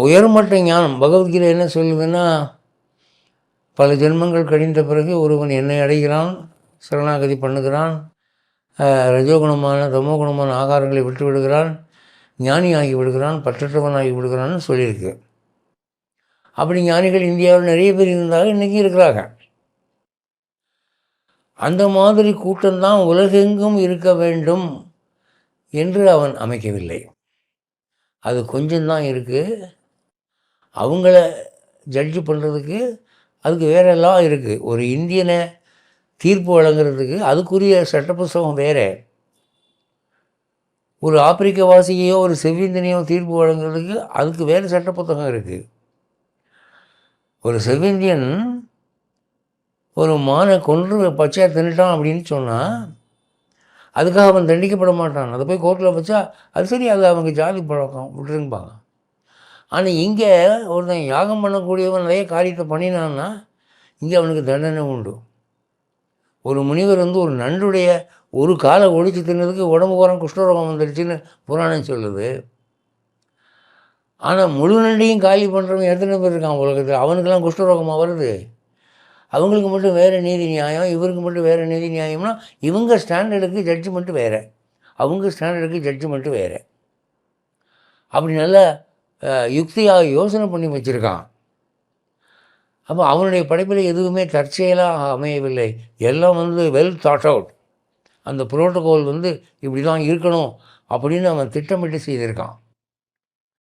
உயர்மட்ட ஞானம். பகவத்கீதை என்ன சொல்லுதுன்னா, பல ஜென்மங்கள் கழிந்த பிறகு ஒருவன் என்னை அடைகிறான், சரணாகதி பண்ணுகிறான், ரஜோகுணமான தமோகுணமான ஆகாரங்களை விட்டு விடுகிறான், ஞானியாகி விடுகிறான், பற்றற்றவனாகி விடுகிறான்னு சொல்லியிருக்கு. அப்படி ஞானிகள் இந்தியாவில் நிறைய பேர் இருந்தாலும் இன்றைக்கி இருக்கிறாங்க. அந்த மாதிரி கூட்டம்தான் உலகெங்கும் இருக்க வேண்டும் என்று அவன் அமைக்கவில்லை. அது கொஞ்சம்தான் இருக்குது. அவங்கள ஜட்ஜு பண்ணுறதுக்கு அதுக்கு வேறு லா இருக்குது. ஒரு இந்தியனை தீர்ப்பு வழங்குறதுக்கு அதுக்குரிய சட்ட புஸ்தகம் வேறு. ஒரு ஆப்பிரிக்கவாசியோ ஒரு செவ்விந்தியனையோ தீர்ப்பு வழங்குறதுக்கு அதுக்கு வேறு சட்ட புத்தகம் இருக்குது. ஒரு செவ்விந்தியன் ஒரு மானை கொன்று பச்சையாக தின்னுட்டான் அப்படின்னு சொன்னால் அதுக்காக அவன் தண்டிக்கப்பட மாட்டான். அதை போய் கோர்ட்டில் வச்சா அது சரி, அது அவங்க ஜாதி பழக்கம் விட்டுருப்பாங்க. ஆனால் இங்கே ஒருத்தன் யாகம் பண்ணக்கூடியவன் நிறைய காரியத்தை பண்ணினான்னா இங்கே அவனுக்கு தண்டனை உண்டு. ஒரு முனிவர் ஒரு நண்டுடைய ஒரு காலை ஒழிச்சு தின்னதுக்கு உடம்பு போகிறான் குஷ்டரோகம் வந்துடுச்சுன்னு புராணம் சொல்லுது. ஆனால் முழு நண்டையும் காலி பண்ணுறவன் எத்தனை பேர் இருக்கான் உலகத்தில்? அவனுக்கெல்லாம் குஷ்டரோகமாக வருது. அவங்களுக்கு மட்டும் வேறு நீதி நியாயம், இவருக்கு மட்டும் வேறு நீதி நியாயம்னா இவங்க ஸ்டாண்டர்டுக்கு ஜட்ஜ்மெண்ட்டு வேறு, அவங்க ஸ்டாண்டர்டுக்கு ஜட்ஜ்மெண்ட்டு வேறு. அப்படி நல்லா யுக்தியாக யோசனை பண்ணி வச்சுருக்கான். அப்போ அவனுடைய படைப்பில் எதுவுமே தற்செயலாக அமையவில்லை. எல்லாம் வெல் தாட் அவுட். அந்த புரோட்டோகால் இப்படி தான் இருக்கணும் அப்படின்னு அவன் திட்டமிட்டு செய்திருக்கான்.